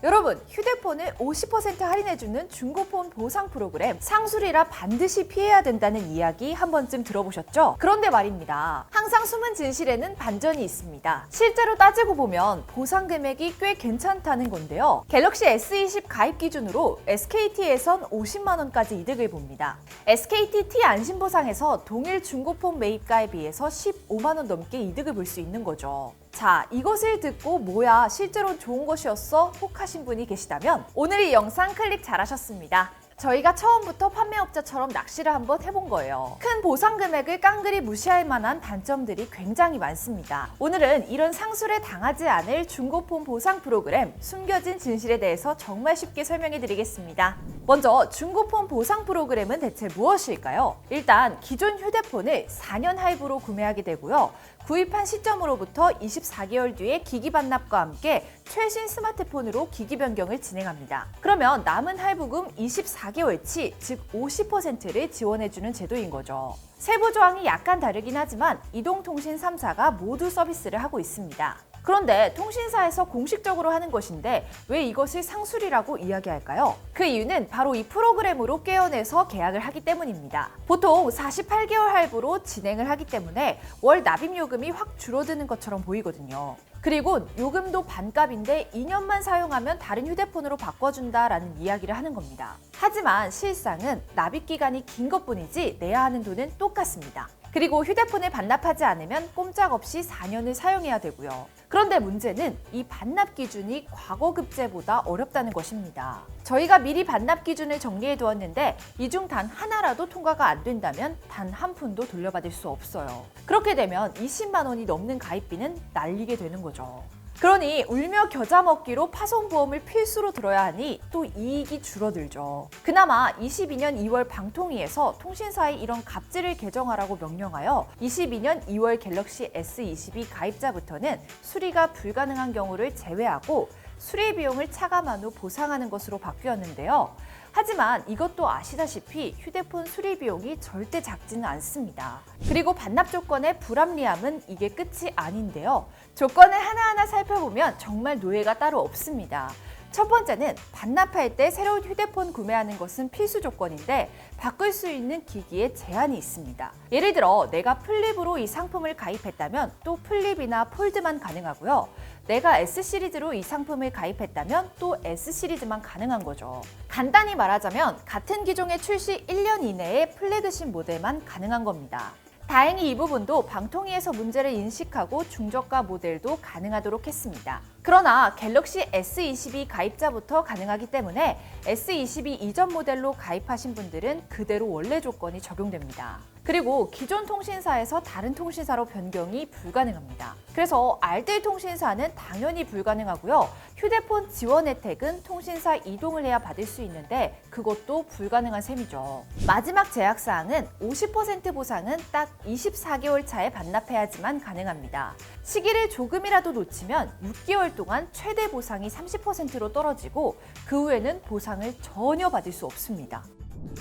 여러분, 휴대폰을 50% 할인해주는 중고폰 보상 프로그램 상술이라 반드시 피해야 된다는 이야기 한 번쯤 들어보셨죠? 그런데 말입니다. 항상 숨은 진실에는 반전이 있습니다. 실제로 따지고 보면 보상 금액이 꽤 괜찮다는 건데요. 갤럭시 S20 가입 기준으로 SKT에선 50만 원까지 이득을 봅니다. SKT T 안심보상에서 동일 중고폰 매입가에 비해서 15만 원 넘게 이득을 볼 수 있는 거죠. 자, 이것을 듣고 뭐야 실제로 좋은 것이었어? 혹하신 분이 계시다면 오늘 이 영상 클릭 잘하셨습니다. 저희가 처음부터 판매업자처럼 낚시를 한번 해본 거예요. 큰 보상 금액을 깡그리 무시할 만한 단점들이 굉장히 많습니다. 오늘은 이런 상술에 당하지 않을 중고폰 보상 프로그램 숨겨진 진실에 대해서 정말 쉽게 설명해 드리겠습니다. 먼저 중고폰 보상 프로그램은 대체 무엇일까요? 일단 기존 휴대폰을 4년 할부로 구매하게 되고요. 구입한 시점으로부터 24개월 뒤에 기기 반납과 함께 최신 스마트폰으로 기기 변경을 진행합니다. 그러면 남은 할부금 24개월치, 즉 50%를 지원해주는 제도인 거죠. 세부 조항이 약간 다르긴 하지만 이동통신 3사가 모두 서비스를 하고 있습니다. 그런데 통신사에서 공식적으로 하는 것인데 왜 이것을 상술이라고 이야기할까요? 그 이유는 바로 이 프로그램으로 꿰어내서 계약을 하기 때문입니다. 보통 48개월 할부로 진행을 하기 때문에 월 납입 요금이 확 줄어드는 것처럼 보이거든요. 그리고 요금도 반값인데 2년만 사용하면 다른 휴대폰으로 바꿔준다라는 이야기를 하는 겁니다. 하지만 실상은 납입 기간이 긴 것뿐이지 내야 하는 돈은 똑같습니다. 그리고 휴대폰을 반납하지 않으면 꼼짝없이 4년을 사용해야 되고요. 그런데 문제는 이 반납 기준이 과거 급제보다 어렵다는 것입니다. 저희가 미리 반납 기준을 정리해 두었는데 이 중 단 하나라도 통과가 안 된다면 단 한 푼도 돌려받을 수 없어요. 그렇게 되면 20만 원이 넘는 가입비는 날리게 되는 거죠. 그러니 울며 겨자 먹기로 파손보험을 필수로 들어야 하니 또 이익이 줄어들죠. 그나마 22년 2월 방통위에서 통신사의 이런 갑질을 개정하라고 명령하여 22년 2월 갤럭시 S22 가입자부터는 수리가 불가능한 경우를 제외하고 수리 비용을 차감한 후 보상하는 것으로 바뀌었는데요. 하지만 이것도 아시다시피 휴대폰 수리 비용이 절대 작지는 않습니다. 그리고 반납 조건의 불합리함은 이게 끝이 아닌데요. 조건을 하나하나 살펴보면 정말 노예가 따로 없습니다. 첫 번째는 반납할 때 새로운 휴대폰 구매하는 것은 필수 조건인데 바꿀 수 있는 기기에 제한이 있습니다. 예를 들어 내가 플립으로 이 상품을 가입했다면 또 플립이나 폴드만 가능하고요. 내가 S시리즈로 이 상품을 가입했다면 또 S시리즈만 가능한 거죠. 간단히 말하자면 같은 기종의 출시 1년 이내에 플래그십 모델만 가능한 겁니다. 다행히 이 부분도 방통위에서 문제를 인식하고 중저가 모델도 가능하도록 했습니다. 그러나 갤럭시 S22 가입자부터 가능하기 때문에 S22 이전 모델로 가입하신 분들은 그대로 원래 조건이 적용됩니다. 그리고 기존 통신사에서 다른 통신사로 변경이 불가능합니다. 그래서 알뜰 통신사는 당연히 불가능하고요. 휴대폰 지원 혜택은 통신사 이동을 해야 받을 수 있는데 그것도 불가능한 셈이죠. 마지막 제약사항은 50% 보상은 딱 24개월 차에 반납해야지만 가능합니다. 시기를 조금이라도 놓치면 6개월 동안 최대 보상이 30%로 떨어지고 그 후에는 보상을 전혀 받을 수 없습니다.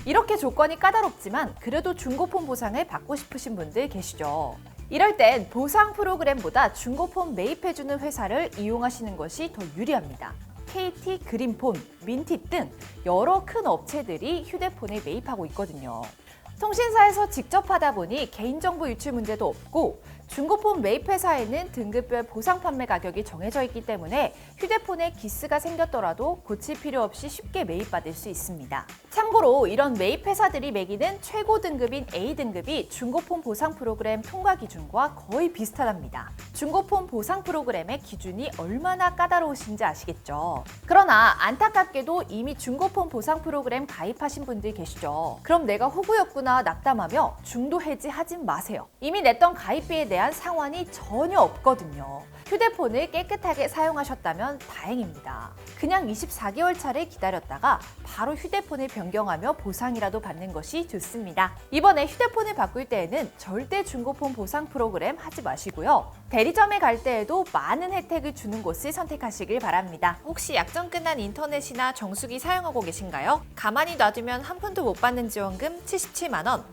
이렇게 조건이 까다롭지만 그래도 중고폰 보상을 받고 싶으신 분들 계시죠. 이럴 땐 보상 프로그램보다 중고폰 매입해주는 회사를 이용하시는 것이 더 유리합니다. KT, 그린폰, 민팁 등 여러 큰 업체들이 휴대폰을 매입하고 있거든요. 통신사에서 직접 하다 보니 개인정보 유출 문제도 없고 중고폰 매입 회사에는 등급별 보상 판매 가격이 정해져 있기 때문에 휴대폰에 기스가 생겼더라도 고칠 필요 없이 쉽게 매입받을 수 있습니다. 참고로 이런 매입 회사들이 매기는 최고 등급인 A등급이 중고폰 보상 프로그램 통과 기준과 거의 비슷하답니다. 중고폰 보상 프로그램의 기준이 얼마나 까다로우신지 아시겠죠? 그러나 안타깝게도 이미 중고폰 보상 프로그램 가입하신 분들 계시죠? 그럼 내가 호구였구나 낙담하며 중도 해지하진 마세요. 이미 냈던 가입비에 대한 상환이 전혀 없거든요. 휴대폰을 깨끗하게 사용하셨다면 다행입니다. 그냥 24개월 차를 기다렸다가 바로 휴대폰을 변경하며 보상이라도 받는 것이 좋습니다. 이번에 휴대폰을 바꿀 때에는 절대 중고폰 보상 프로그램 하지 마시고요. 대리점에 갈 때에도 많은 혜택을 주는 곳을 선택하시길 바랍니다. 혹시 약정 끝난 인터넷이나 정수기 사용하고 계신가요? 가만히 놔두면 한 푼도 못 받는 지원금 77만 원.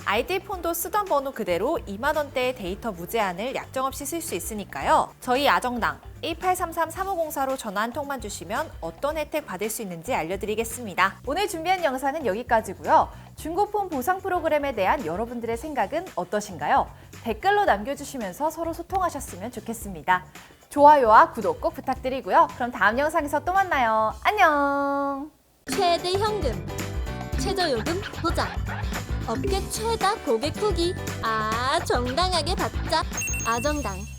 아이들폰도 쓰던 번호 그대로 2만 원대의 데이터 무제한을 약정 없이 쓸 수 있으니까요. 저희 아정당 1833-3504로 전화 한 통만 주시면 어떤 혜택 받을 수 있는지 알려드리겠습니다. 오늘 준비한 영상은 여기까지고요. 중고폰 보상 프로그램에 대한 여러분들의 생각은 어떠신가요? 댓글로 남겨주시면서 서로 소통하셨으면 좋겠습니다. 좋아요와 구독 꼭 부탁드리고요. 그럼 다음 영상에서 또 만나요. 안녕! 최대 현금, 최저요금 보장, 업계 최다 고객 후기, 정당하게 받자. 아정당.